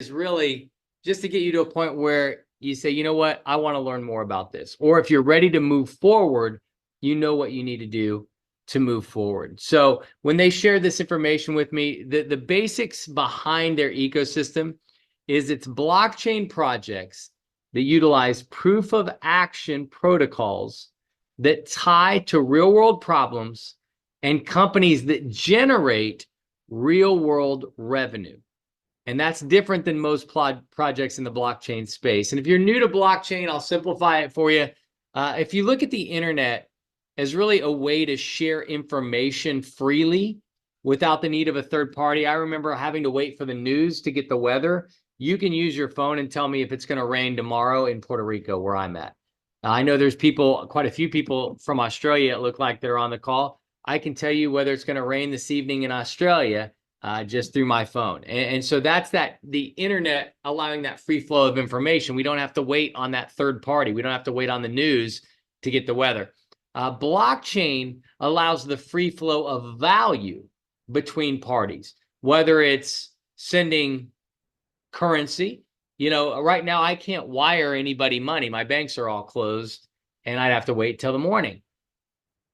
is really just to get you to a point where you say, you know what, I want to learn more about this. Or if you're ready to move forward, you know what you need to do to move forward. So when they shared this information with me, the basics behind their ecosystem is it's blockchain projects that utilize proof of action protocols that tie to real world problems and companies that generate real world revenue. And that's different than most projects in the blockchain space. And if you're new to blockchain, I'll simplify it for you. If you look at the internet as really a way to share information freely without the need of a third party. I remember having to wait for the news to get the weather. You can use your phone and tell me if it's going to rain tomorrow in Puerto Rico, where I'm at. I know there's people, quite a few people from Australia, it looked like they're on the call. I can tell you whether it's going to rain this evening in Australia just through my phone. And so that's the internet allowing that free flow of information. We don't have to wait on that third party. We don't have to wait on the news to get the weather. Blockchain allows the free flow of value between parties, whether it's sending currency. You know, right now I can't wire anybody money. My banks are all closed and I'd have to wait till the morning.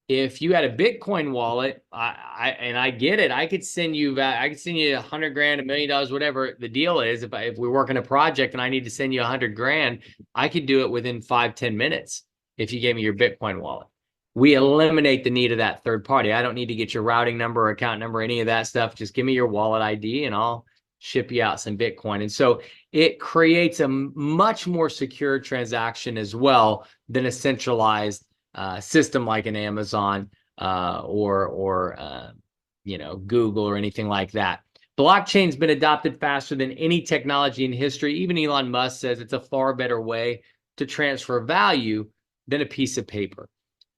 If you had a Bitcoin wallet, I get it. I could send you $100 grand, $1 million, whatever the deal is. If we work on a project and I need to send you 100 grand, I could do it within 5-10 minutes if you gave me your Bitcoin wallet. We eliminate the need of that third party. I don't need to get your routing number or account number, any of that stuff. Just give me your wallet ID and I'll ship you out some Bitcoin. And so it creates a much more secure transaction as well than a centralized system like an Amazon or Google or anything like that. Blockchain's been adopted faster than any technology in history. Even Elon Musk says it's a far better way to transfer value than a piece of paper.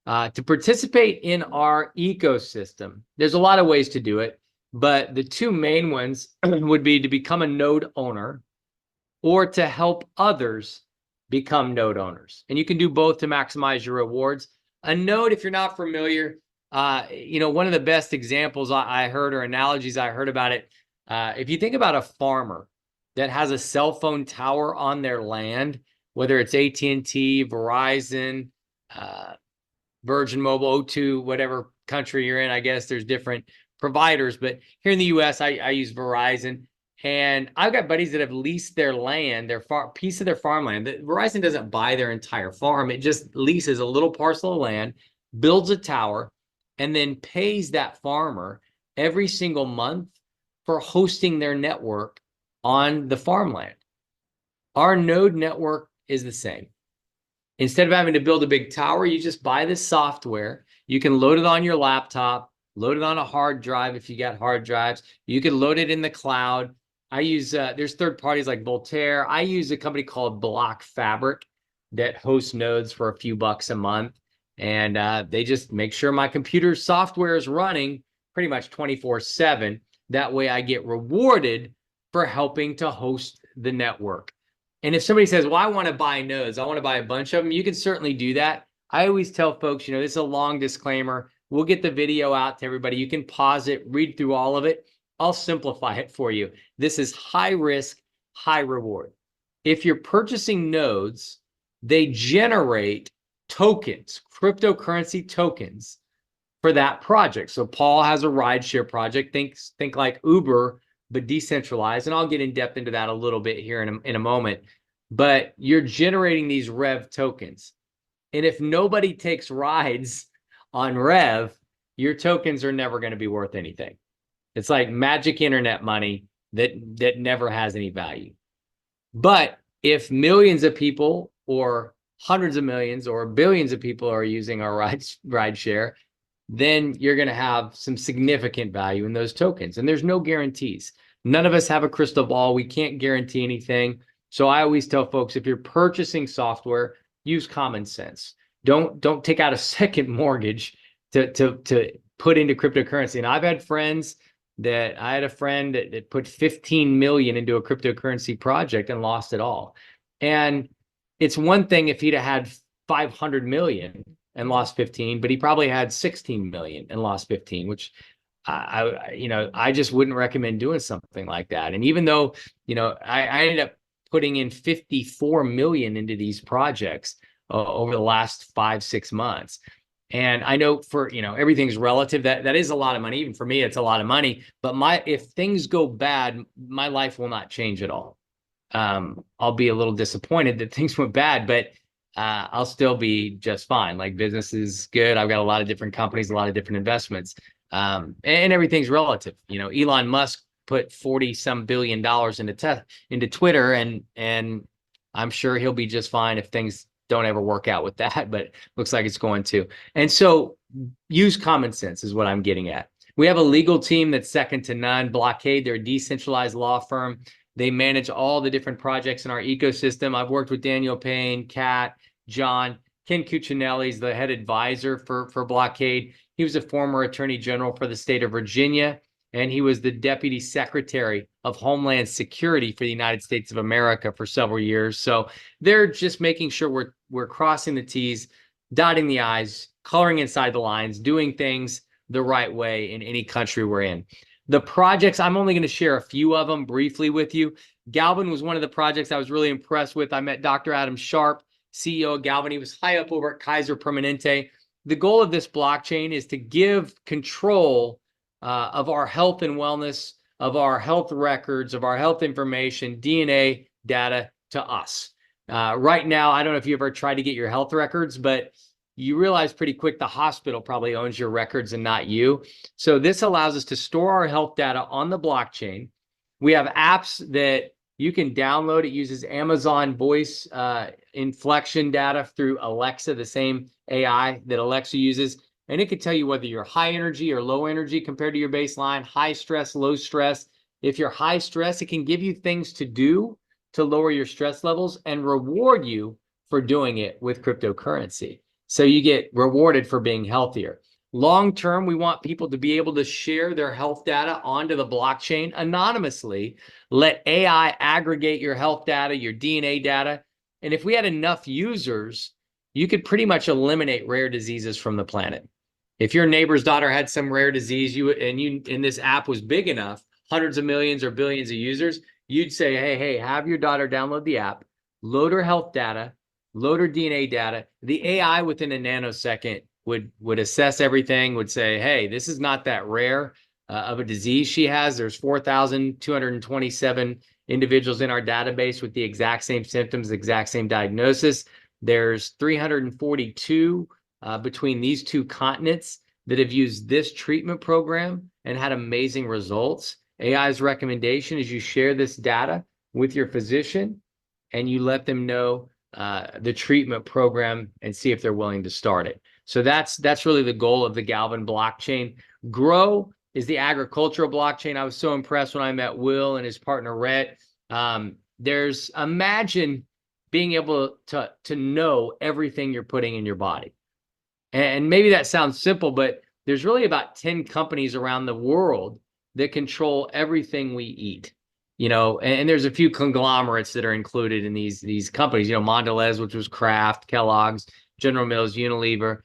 To participate in our ecosystem, there's a lot of ways to do it, but the two main ones would be to become a node owner or to help others become node owners. And you can do both to maximize your rewards. A node, if you're not familiar, one of the best examples I heard or analogies I heard about it, if you think about a farmer that has a cell phone tower on their land, whether it's AT&T, Verizon, Virgin Mobile, O2, whatever country you're in, I guess there's different providers. But here in the US, I use Verizon. And I've got buddies that have leased their land, piece of their farmland. Verizon doesn't buy their entire farm. It just leases a little parcel of land, builds a tower, and then pays that farmer every single month for hosting their network on the farmland. Our node network is the same. Instead of having to build a big tower, you just buy this software. You can load it on your laptop, load it on a hard drive if you got hard drives. You can load it in the cloud. I use, there's third parties like Voltaire. I use a company called Block Fabric that hosts nodes for a few bucks a month. And they just make sure my computer's software is running pretty much 24/7. That way I get rewarded for helping to host the network. And if somebody says, well, I want to buy nodes, I want to buy a bunch of them, you can certainly do that. I always tell folks, this is a long disclaimer. We'll get the video out to everybody. You can pause it, read through all of it. I'll simplify it for you. This is high risk, high reward. If you're purchasing nodes, they generate tokens, cryptocurrency tokens for that project. So Paul has a rideshare project. Think like Uber, but decentralized. And I'll get in depth into that a little bit here in a moment. But you're generating these Rev tokens. And if nobody takes rides on Rev, your tokens are never going to be worth anything. It's like magic internet money that never has any value. But if millions of people or hundreds of millions or billions of people are using our ride share, then you're going to have some significant value in those tokens. And there's no guarantees. None of us have a crystal ball. We can't guarantee anything. So I always tell folks, if you're purchasing software, use common sense. Don't take out a second mortgage to put into cryptocurrency. And I've had friends I had a friend that put 15 million into a cryptocurrency project and lost it all. And it's one thing if he'd have had 500 million and lost 15, but he probably had 16 million and lost 15, which I just wouldn't recommend doing something like that. And even though, I ended up putting in 54 million into these projects over the last 5, 6 months. And I know for, everything's relative. That is a lot of money. Even for me, it's a lot of money. But if things go bad, my life will not change at all. I'll be a little disappointed that things went bad, but I'll still be just fine. Like, business is good. I've got a lot of different companies, a lot of different investments. And everything's relative. Elon Musk put 40 some billion dollars into Twitter, and I'm sure he'll be just fine if things don't ever work out with that, but looks like it's going to. And so use common sense is what I'm getting at. We have a legal team that's second to none. Blockade, they're a decentralized law firm. They manage all the different projects in our ecosystem. I've worked with Daniel Payne, Kat, John. Ken Cuccinelli is the head advisor for Blockade. He was a former attorney general for the state of Virginia, and he was the deputy secretary of Homeland Security for the United States of America for several years. So they're just making sure we're crossing the T's, dotting the I's, coloring inside the lines, doing things the right way in any country we're in. The projects, I'm only going to share a few of them briefly with you. Galvin was one of the projects I was really impressed with. I met Dr. Adam Sharp, CEO of Galvin. He was high up over at Kaiser Permanente. The goal of this blockchain is to give control of our health and wellness, of our health records, of our health information, DNA data to us. Right now, I don't know if you ever tried to get your health records, but you realize pretty quick the hospital probably owns your records and not you. So this allows us to store our health data on the blockchain. We have apps that you can download. It uses Amazon voice inflection data through Alexa, the same AI that Alexa uses. And it can tell you whether you're high energy or low energy compared to your baseline, high stress, low stress. If you're high stress, it can give you things to do to lower your stress levels and reward you for doing it with cryptocurrency. So you get rewarded for being healthier. Long term, we want people to be able to share their health data onto the blockchain anonymously. Let AI aggregate your health data, your DNA data. And if we had enough users, you could pretty much eliminate rare diseases from the planet. If your neighbor's daughter had some rare disease, and this app was big enough, hundreds of millions or billions of users, you'd say, hey, have your daughter download the app, load her health data, load her DNA data. The AI within a nanosecond would assess everything, would say, hey, this is not that rare of a disease she has. There's 4,227 individuals in our database with the exact same symptoms, exact same diagnosis. There's 342 between these two continents that have used this treatment program and had amazing results. AI's recommendation is you share this data with your physician and you let them know the treatment program and see if they're willing to start it. So that's really the goal of the Galvin blockchain. Grow is the agricultural blockchain. I was so impressed when I met Will and his partner Rhett. Imagine being able to know everything you're putting in your body. And maybe that sounds simple, but there's really about 10 companies around the world that control everything we eat. And there's a few conglomerates that are included in these companies, Mondelez, which was Kraft, Kellogg's, General Mills, Unilever,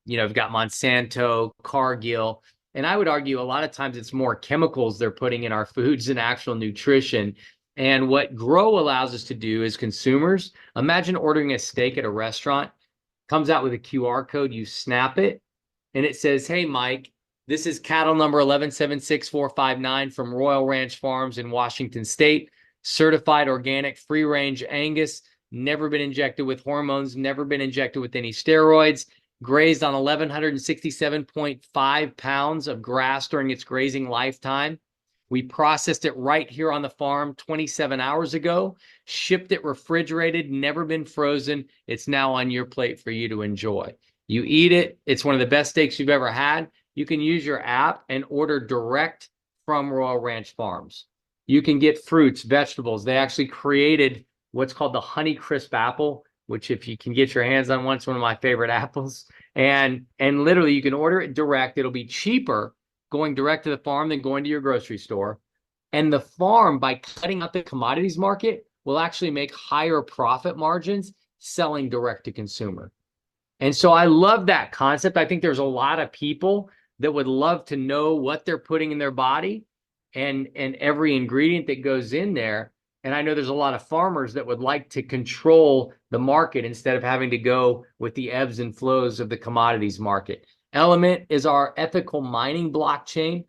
you've got Monsanto, Cargill. And I would argue a lot of times it's more chemicals they're putting in our foods than actual nutrition. And what Grow allows us to do as consumers, imagine ordering a steak at a restaurant, comes out with a QR code, you snap it, and it says, hey, Mike, this is cattle number 1176459 from Royal Ranch Farms in Washington State, certified organic, free-range Angus, never been injected with hormones, never been injected with any steroids, grazed on 1,167.5 pounds of grass during its grazing lifetime. We processed it right here on the farm 27 hours ago, shipped it refrigerated, never been frozen. It's now on your plate for you to enjoy. You eat it. It's one of the best steaks you've ever had. You can use your app and order direct from Royal Ranch Farms. You can get fruits, vegetables. They actually created what's called the Honey Crisp apple, which if you can get your hands on one, it's one of my favorite apples. And literally you can order it direct. It'll be cheaper going direct to the farm than going to your grocery store. And the farm, by cutting out the commodities market, will actually make higher profit margins selling direct to consumer. And so I love that concept. I think there's a lot of people that would love to know what they're putting in their body and every ingredient that goes in there. And I know there's a lot of farmers that would like to control the market instead of having to go with the ebbs and flows of the commodities market. Element is our ethical mining blockchain.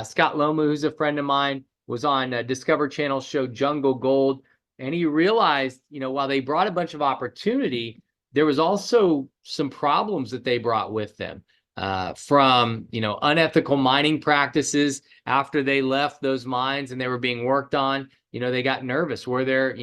Scott Loma, who's a friend of mine, was on Discover Channel show Jungle Gold, and he realized, while they brought a bunch of opportunity, there was also some problems that they brought with them from, unethical mining practices. After they left those mines and they were being worked on, they got nervous. Were there,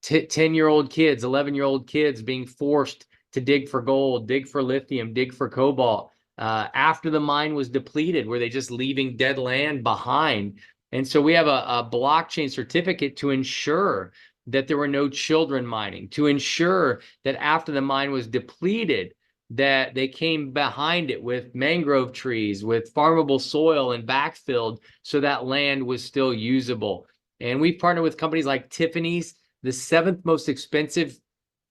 10-year-old kids, 11-year-old kids being forced to dig for gold, dig for lithium, dig for cobalt? After the mine was depleted, were they just leaving dead land behind? And so we have a blockchain certificate to ensure that there were no children mining, to ensure that after the mine was depleted, that they came behind it with mangrove trees, with farmable soil and backfilled so that land was still usable. And we've partnered with companies like Tiffany's. The 7th most expensive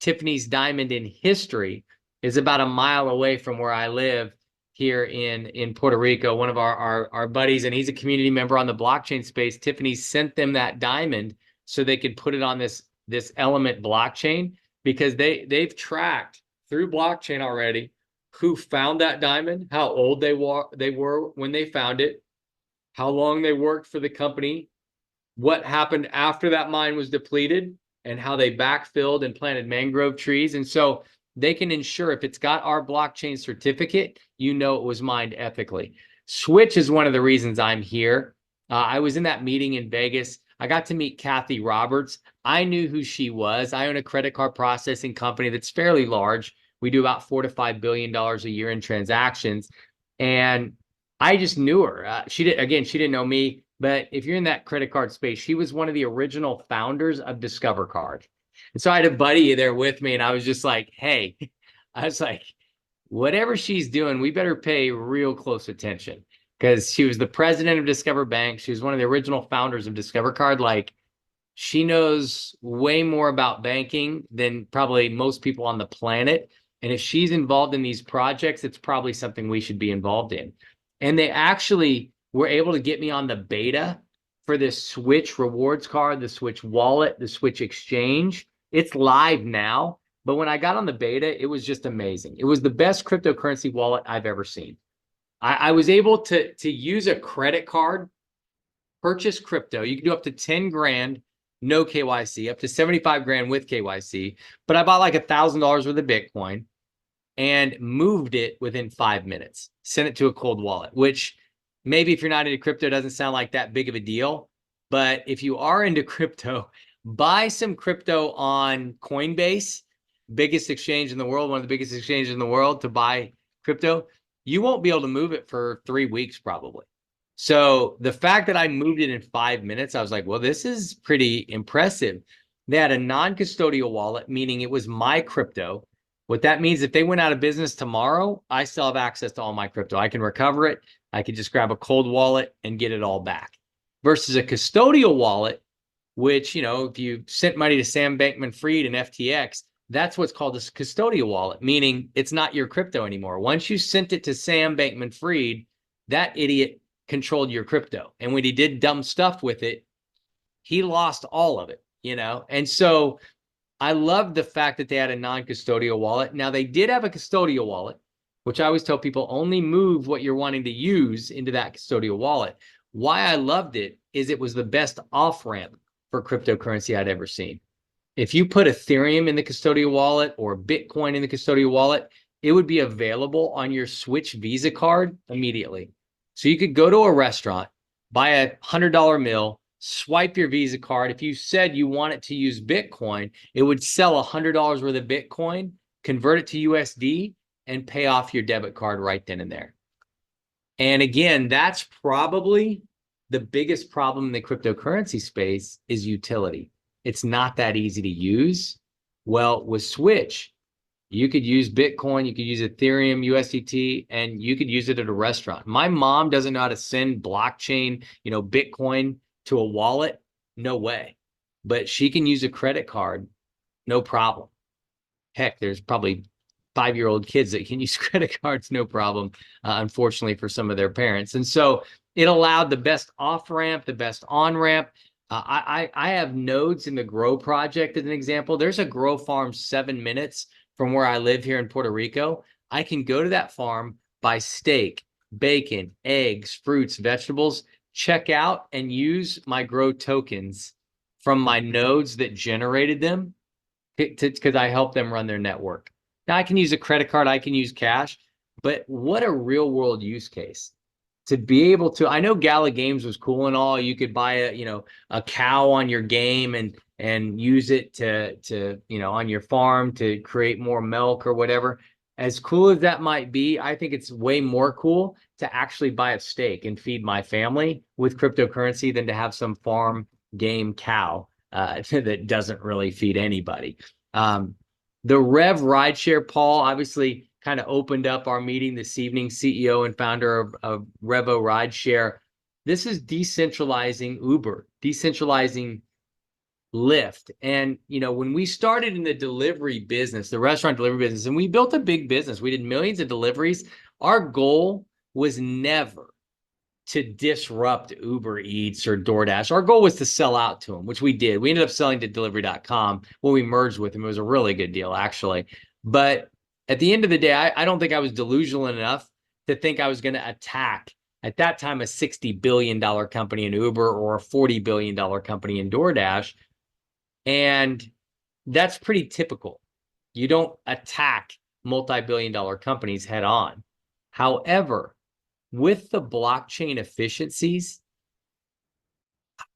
Tiffany's diamond in history is about a mile away from where I live here in Puerto Rico. One of our buddies, and he's a community member on the blockchain space, Tiffany sent them that diamond so they could put it on this Element blockchain, because they've tracked through blockchain already who found that diamond, how old they were when they found it, how long they worked for the company, what happened after that mine was depleted, and how they backfilled and planted mangrove trees. And so they can ensure, if it's got our blockchain certificate, it was mined ethically. Switch is one of the reasons I'm here. I was in that meeting in Vegas. I got to meet Kathy Roberts. I knew who she was. I own a credit card processing company that's fairly large. We do about $4 to $5 billion a year in transactions. And I just knew her. She didn't know me. But if you're in that credit card space, she was one of the original founders of Discover Card. And so I had a buddy there with me, and I was just like, hey, whatever she's doing, we better pay real close attention, because she was the president of Discover Bank. She was one of the original founders of Discover Card. She knows way more about banking than probably most people on the planet. And if she's involved in these projects, it's probably something we should be involved in. And they actually were able to get me on the beta for this Switch rewards card, the Switch wallet, the Switch exchange. It's live now, but when I got on the beta, it was just amazing. It was the best cryptocurrency wallet I've ever seen. I was able to use a credit card, purchase crypto. You can do up to 10 grand, no KYC, up to 75 grand with KYC. But I bought like $1,000 worth of Bitcoin and moved it within 5 minutes, sent it to a cold wallet, which maybe if you're not into crypto, doesn't sound like that big of a deal. But if you are into crypto, buy some crypto on Coinbase, biggest exchange in the world, one of the biggest exchanges in the world to buy crypto. You won't be able to move it for 3 weeks probably. So the fact that I moved it in 5 minutes, I was like, well, this is pretty impressive. They had a non-custodial wallet, meaning it was my crypto. What that means, if they went out of business tomorrow, I still have access to all my crypto. I can recover it. I could just grab a cold wallet and get it all back. Versus a custodial wallet, which, if you sent money to Sam Bankman-Fried and FTX, that's what's called a custodial wallet, meaning it's not your crypto anymore. Once you sent it to Sam Bankman-Fried, that idiot controlled your crypto. And when he did dumb stuff with it, he lost all of it, And so I love the fact that they had a non-custodial wallet. Now, they did have a custodial wallet, which I always tell people, only move what you're wanting to use into that custodial wallet. Why I loved it is it was the best off-ramp for cryptocurrency I'd ever seen. If you put Ethereum in the custodial wallet or Bitcoin in the custodial wallet, it would be available on your Switch Visa card immediately. So you could go to a restaurant, buy a $100 meal, swipe your Visa card. If you said you wanted to use Bitcoin, it would sell $100 worth of Bitcoin, convert it to USD, and pay off your debit card right then and there. And again, that's probably the biggest problem in the cryptocurrency space is utility. It's not that easy to use. Well, with Switch, you could use Bitcoin, you could use Ethereum, USDT, and you could use it at a restaurant. My mom doesn't know how to send blockchain, Bitcoin to a wallet. No way. But she can use a credit card, no problem. Heck, there's probably 5-year-old kids that can use credit cards, no problem, unfortunately for some of their parents. And so it allowed the best off ramp, the best on ramp. I have nodes in the Grow project as an example. There's a Grow farm 7 minutes from where I live here in Puerto Rico. I can go to that farm, buy steak, bacon, eggs, fruits, vegetables, check out and use my Grow tokens from my nodes that generated them because I help them run their network. Now I can use a credit card, I can use cash, but what a real world use case to be able to. I know Gala Games was cool and all. You could buy a cow on your game and use it to on your farm to create more milk or whatever. As cool as that might be, I think it's way more cool to actually buy a steak and feed my family with cryptocurrency than to have some farm game cow that doesn't really feed anybody. The Rev Rideshare, Paul, obviously kind of opened up our meeting this evening, CEO and founder of Revo Rideshare. This is decentralizing Uber, decentralizing Lyft. And, when we started in the delivery business, the restaurant delivery business, and we built a big business, we did millions of deliveries. Our goal was never to disrupt Uber Eats or DoorDash. Our goal was to sell out to them, which we did. We ended up selling to delivery.com when we merged with them. It was a really good deal, actually. But at the end of the day, I don't think I was delusional enough to think I was going to attack, at that time, a $60 billion company in Uber or a $40 billion company in DoorDash. And that's pretty typical. You don't attack multi-billion-dollar companies head on. However, with the blockchain efficiencies,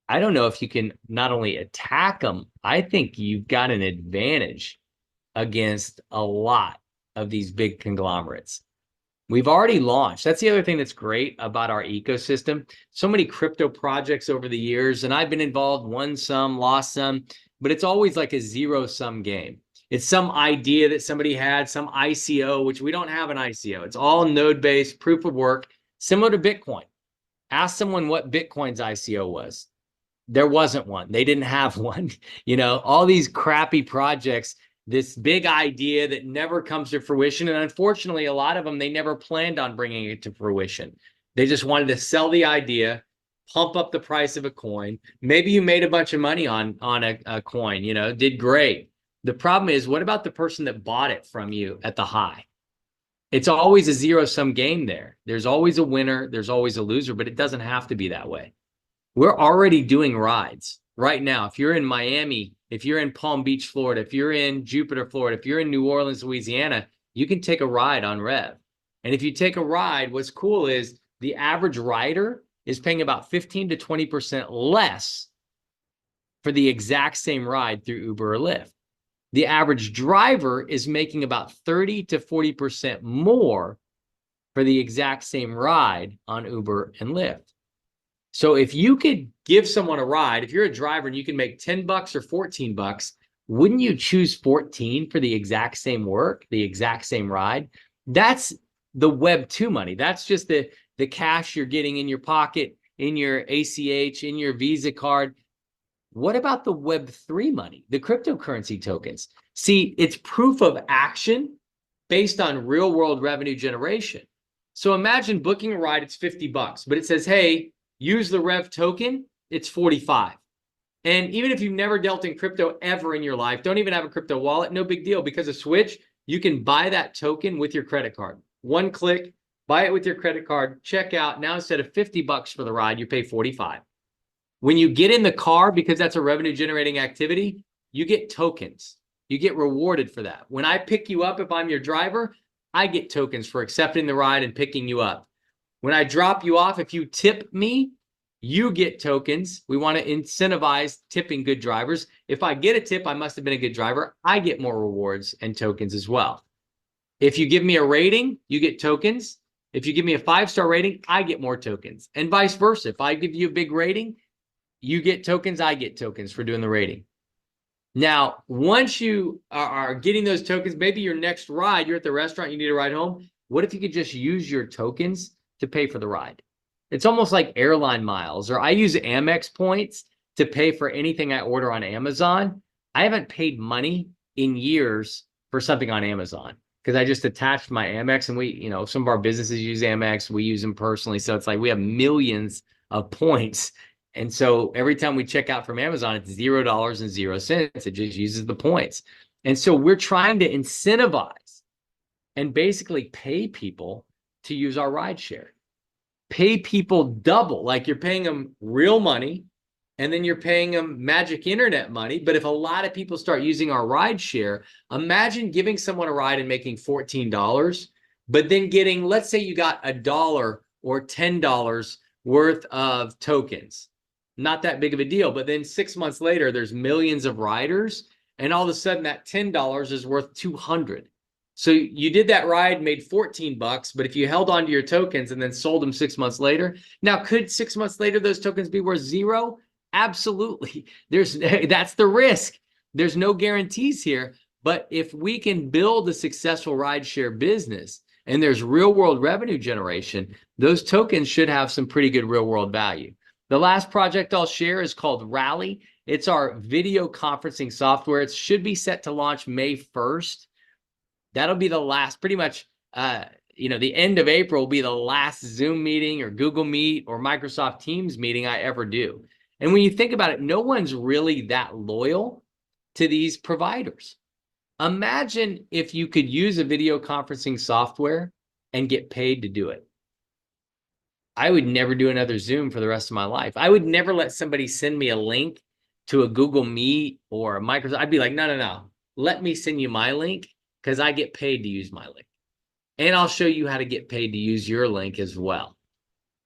I don't know if you can not only attack them, I think you've got an advantage against a lot of these big conglomerates. We've already launched. That's the other thing that's great about our ecosystem. So many crypto projects over the years, and I've been involved, won some, lost some, but it's always like a zero-sum game. It's some idea that somebody had, some ICO, which we don't have an ICO. It's all node-based, proof of work, similar to Bitcoin. Ask someone what Bitcoin's ICO was. There wasn't one. They didn't have one. All these crappy projects, this big idea that never comes to fruition. And unfortunately, a lot of them, they never planned on bringing it to fruition. They just wanted to sell the idea, pump up the price of a coin. Maybe you made a bunch of money on a coin, did great. The problem is, what about the person that bought it from you at the high? It's always a zero-sum game there. There's always a winner, there's always a loser, but it doesn't have to be that way. We're already doing rides right now. If you're in Miami, if you're in Palm Beach, Florida, if you're in Jupiter, Florida, if you're in New Orleans, Louisiana, you can take a ride on Rev. And if you take a ride, what's cool is the average rider is paying about 15 to 20% less for the exact same ride through Uber or Lyft. The average driver is making about 30 to 40% more for the exact same ride on Uber and Lyft. So if you could give someone a ride, if you're a driver and you can make $10 or $14, wouldn't you choose 14 for the exact same work, the exact same ride? That's the Web 2 money. That's just the cash you're getting in your pocket, in your ACH, in your Visa card. What about the Web 3 money, the cryptocurrency tokens? See, it's proof of action based on real world revenue generation. So imagine booking a ride, it's $50, but it says, hey, use the Rev token, it's 45. And even if you've never dealt in crypto ever in your life, don't even have a crypto wallet, no big deal. Because of Switch, you can buy that token with your credit card. One click, buy it with your credit card, check out. Now instead of $50 for the ride, you pay 45. When you get in the car, because that's a revenue generating activity, you get tokens. You get rewarded for that. When I pick you up, if I'm your driver, I get tokens for accepting the ride and picking you up. When I drop you off, if you tip me, you get tokens. We want to incentivize tipping good drivers. If I get a tip, I must have been a good driver. I get more rewards and tokens as well. If you give me a rating, you get tokens. If you give me a 5-star rating, I get more tokens. And vice versa. If I give you a big rating, you get tokens, I get tokens for doing the rating. Now, once you are getting those tokens, maybe your next ride, you're at the restaurant, you need a ride home. What if you could just use your tokens to pay for the ride? It's almost like airline miles, or I use Amex points to pay for anything I order on Amazon. I haven't paid money in years for something on Amazon because I just attached my Amex, and we, you know, some of our businesses use Amex. We use them personally. So it's like we have millions of points. And so every time we check out from Amazon, it's $0.00. It just uses the points. And so we're trying to incentivize and basically pay people to use our rideshare. Pay people double, like you're paying them real money, and then you're paying them magic internet money. But if a lot of people start using our rideshare, imagine giving someone a ride and making $14, but then getting, let's say you got $1 or $10 worth of tokens. Not that big of a deal. But then 6 months later, there's millions of riders, and all of a sudden that $10 is worth 200. So you did that ride, made 14 bucks, but if you held on to your tokens and then sold them 6 months later, now could 6 months later those tokens be worth zero? Absolutely. That's the risk. There's no guarantees here. But if we can build a successful rideshare business and there's real world revenue generation, those tokens should have some pretty good real world value. The last project I'll share is called Rally. It's our video conferencing software. It should be set to launch May 1st. That'll be the last, pretty much, the end of April will be the last Zoom meeting or Google Meet or Microsoft Teams meeting I ever do. And when you think about it, no one's really that loyal to these providers. Imagine if you could use a video conferencing software and get paid to do it. I would never do another Zoom for the rest of my life. I would never let somebody send me a link to a Google Meet or a Microsoft. I'd be like, no. Let me send you my link, because I get paid to use my link. And I'll show you how to get paid to use your link as well.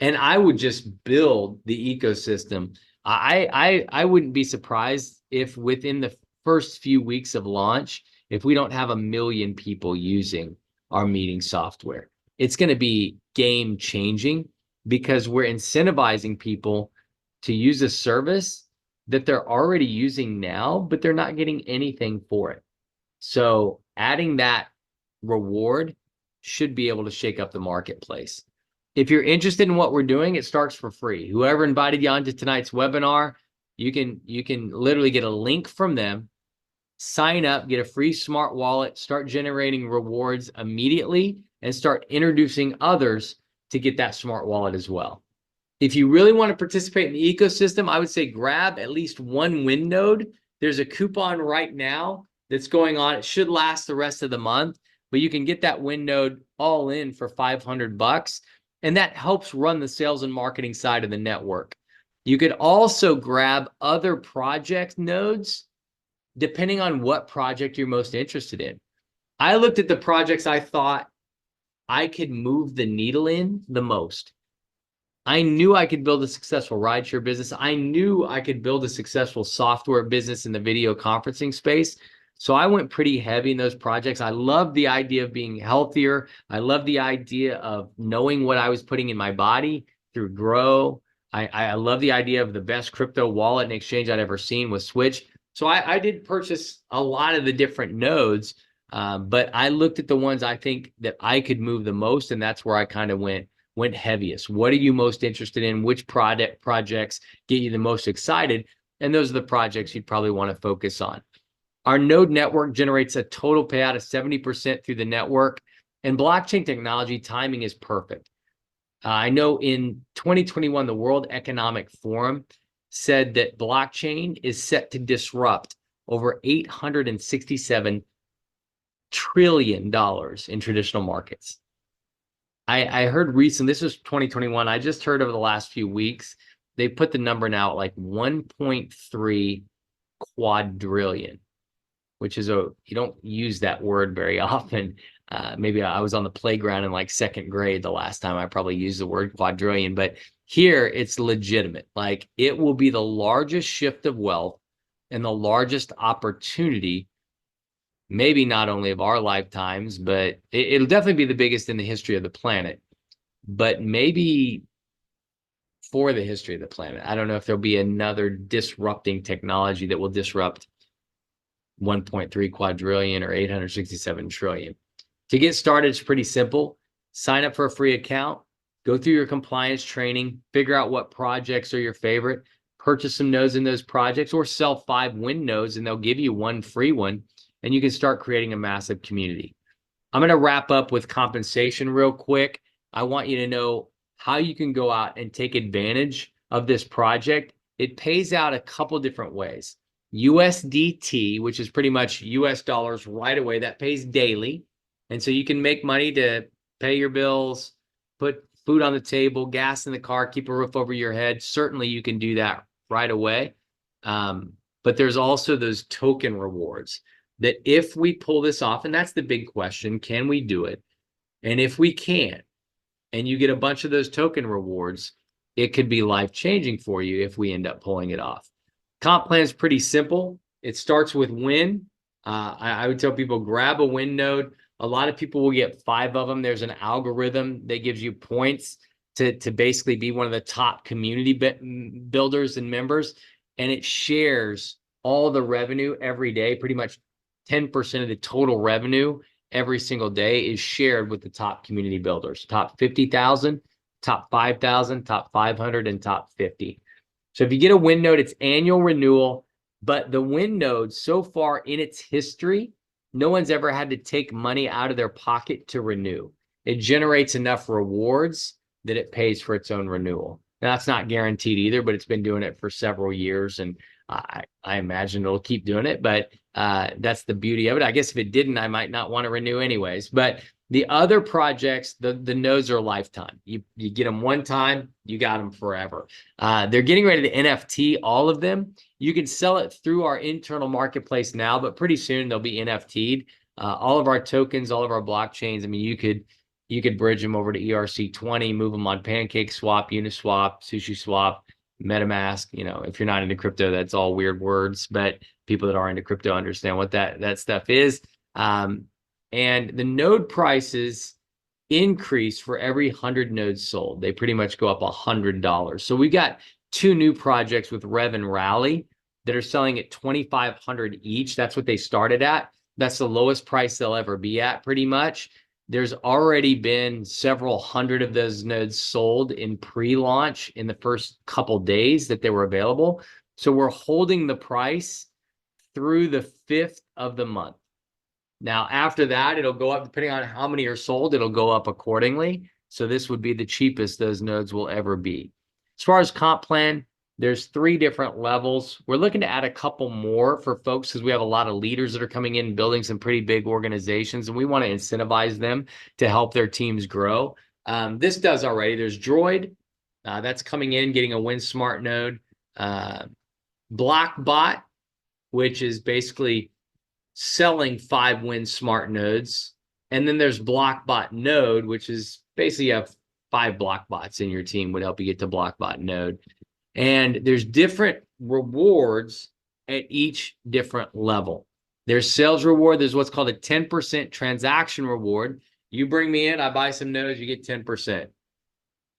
And I would just build the ecosystem. I wouldn't be surprised if within the first few weeks of launch, if we don't have 1 million people using our meeting software. It's going to be game changing, because we're incentivizing people to use a service that they're already using now, but they're not getting anything for it. So adding that reward should be able to shake up the marketplace. If you're interested in what we're doing, it starts for free. Whoever invited you onto tonight's webinar, you can literally get a link from them, sign up, get a free smart wallet, start generating rewards immediately, and start introducing others to get that smart wallet as well. If you really want to participate in the ecosystem, I would say grab at least one win node. There's a coupon right now that's going on. It should last the rest of the month, but you can get that win node all in for $500, and that helps run the sales and marketing side of the network. You could also grab other project nodes depending on what project you're most interested in. I looked at the projects I thought I could move the needle in the most. I knew I could build a successful rideshare business. I knew I could build a successful software business in the video conferencing space. So I went pretty heavy in those projects. I love the idea of being healthier. I love the idea of knowing what I was putting in my body through Grow. I love the idea of the best crypto wallet and exchange I'd ever seen with Switch. So I did purchase a lot of the different nodes, but I looked at the ones I think that I could move the most, and that's where I kind of went heaviest. What are you most interested in? Which projects get you the most excited? And those are the projects you'd probably want to focus on. Our node network generates a total payout of 70% through the network, and blockchain technology timing is perfect. I know in 2021, the World Economic Forum said that blockchain is set to disrupt over $867 trillion in traditional markets. I heard recently, this was 2021, I just heard over the last few weeks, they put the number now at like 1.3 quadrillion, which is you don't use that word very often. Maybe I was on the playground in like second grade the last time I probably used the word quadrillion, but here it's legitimate. Like, it will be the largest shift of wealth and the largest opportunity, maybe not only of our lifetimes, but it'll definitely be the biggest in the history of the planet, but maybe for the history of the planet. I don't know if there'll be another disrupting technology that will disrupt 1.3 quadrillion or 867 trillion. To get started, it's pretty simple. Sign up for a free account, go through your compliance training, figure out what projects are your favorite, purchase some nodes in those projects, or sell 5 win nodes and they'll give you 1 free one, and you can start creating a massive community. I'm going to wrap up with compensation real quick. I want you to know how you can go out and take advantage of this project. It pays out a couple different ways. USDT, which is pretty much US dollars right away, that pays daily. And so you can make money to pay your bills, put food on the table, gas in the car, keep a roof over your head. Certainly you can do that right away. But there's also those token rewards that if we pull this off, and that's the big question, can we do it? And if we can, and you get a bunch of those token rewards, it could be life-changing for you if we end up pulling it off. Comp plan is pretty simple. It starts with win. I would tell people grab a win node. A lot of people will get 5 of them. There's an algorithm that gives you points to basically be one of the top community builders and members. And it shares all the revenue every day. Pretty much 10% of the total revenue every single day is shared with the top community builders, top 50,000, top 5,000, top 500, and top 50. So if you get a win node, it's annual renewal, but the win node so far in its history, no one's ever had to take money out of their pocket to renew. It generates enough rewards that it pays for its own renewal. Now, that's not guaranteed either, but it's been doing it for several years, and I imagine it'll keep doing it, but that's the beauty of it. I guess if it didn't, I might not want to renew anyways. But the other projects, the nodes are lifetime. You get them one time, you got them forever. They're getting ready to NFT all of them. You can sell it through our internal marketplace now, but pretty soon they'll be NFT'd. All of our tokens, all of our blockchains, I mean, you could bridge them over to ERC20, move them on PancakeSwap, Uniswap, SushiSwap, MetaMask. You know, if you're not into crypto, that's all weird words, but people that are into crypto understand what that stuff is. And the node prices increase for every 100 nodes sold. They pretty much go up $100. So we got 2 new projects with Rev and Rally that are selling at $2,500 each. That's what they started at. That's the lowest price they'll ever be at, pretty much. There's already been several hundred of those nodes sold in pre-launch in the first couple days that they were available. So we're holding the price through the 5th of the month. Now, after that, it'll go up, depending on how many are sold, it'll go up accordingly. So this would be the cheapest those nodes will ever be. As far as comp plan, there's 3 different levels. We're looking to add a couple more for folks because we have a lot of leaders that are coming in, building some pretty big organizations, and we want to incentivize them to help their teams grow. This does already. There's Droid. That's coming in, getting a Win Smart node. Blockbot, which is basically selling 5 Win Smart nodes. And then there's Blockbot node, which is basically you have 5 Blockbots in your team would help you get to Blockbot node. And there's different rewards at each different level. There's sales reward. There's what's called a 10% transaction reward. You bring me in, I buy some nodes, you get 10%.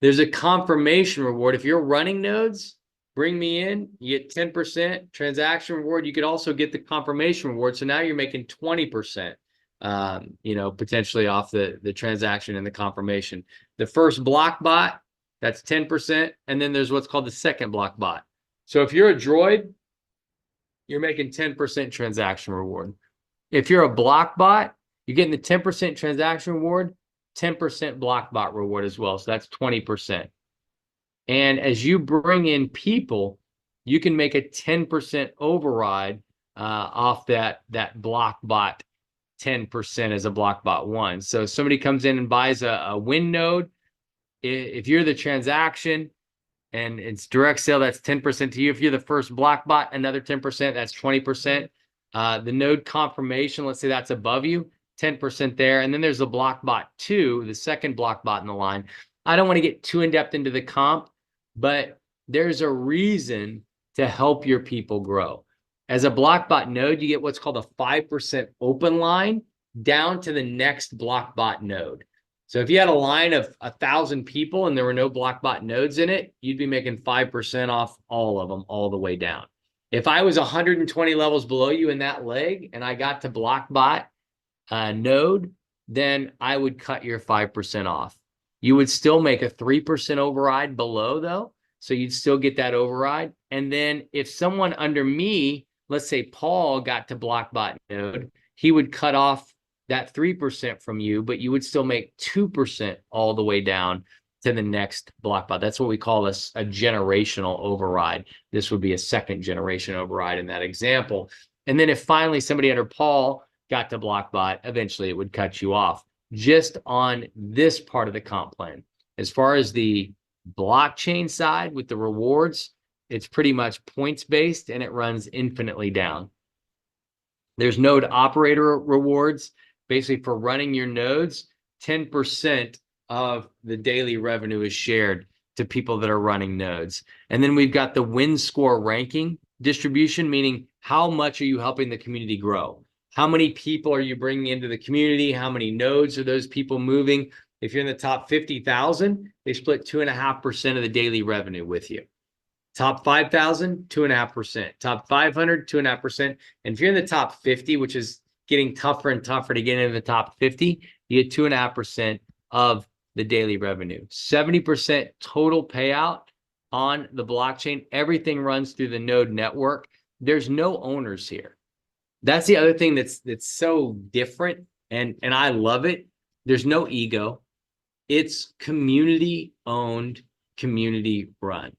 There's a confirmation reward. If you're running nodes, bring me in, you get 10% transaction reward. You could also get the confirmation reward. So now you're making 20%, potentially off the transaction and the confirmation. The first block bot, that's 10%. And then there's what's called the second block bot. So if you're a droid, you're making 10% transaction reward. If you're a block bot, you're getting the 10% transaction reward, 10% block bot reward as well. So that's 20%. And as you bring in people, you can make a 10% override off that block bot 10% as a block bot 1. So if somebody comes in and buys a win node, if you're the transaction and it's direct sale, that's 10% to you. If you're the first block bot, another 10%, that's 20%. The node confirmation, let's say that's above you, 10% there. And then there's the block bot 2, the second block bot in the line. I don't want to get too in-depth into the comp, but there's a reason to help your people grow. As a Blockbot node, you get what's called a 5% open line down to the next Blockbot node. So if you had a line of 1,000 people and there were no Blockbot nodes in it, you'd be making 5% off all of them all the way down. If I was 120 levels below you in that leg and I got to Blockbot node, then I would cut your 5% off. You would still make a 3% override below, though. So you'd still get that override. And then if someone under me, let's say Paul, got to Blockbot node, he would cut off that 3% from you, but you would still make 2% all the way down to the next Blockbot. That's what we call a generational override. This would be a second generation override in that example. And then if finally somebody under Paul got to Blockbot, eventually it would cut you off just on this part of the comp plan. As far as the blockchain side with the rewards, it's pretty much points based and it runs infinitely down. There's node operator rewards. Basically, for running your nodes, 10% of the daily revenue is shared to people that are running nodes. And then we've got the win score ranking distribution, meaning how much are you helping the community grow? How many people are you bringing into the community? How many nodes are those people moving? If you're in the top 50,000, they split 2.5% of the daily revenue with you. Top 5,000, 2.5%. Top 500, 2.5%. And if you're in the top 50, which is getting tougher and tougher to get into the top 50, you get 2.5% of the daily revenue. 70% total payout on the blockchain. Everything runs through the node network. There's no owners here. That's the other thing that's so different, and I love it. There's no ego. It's community owned, community run.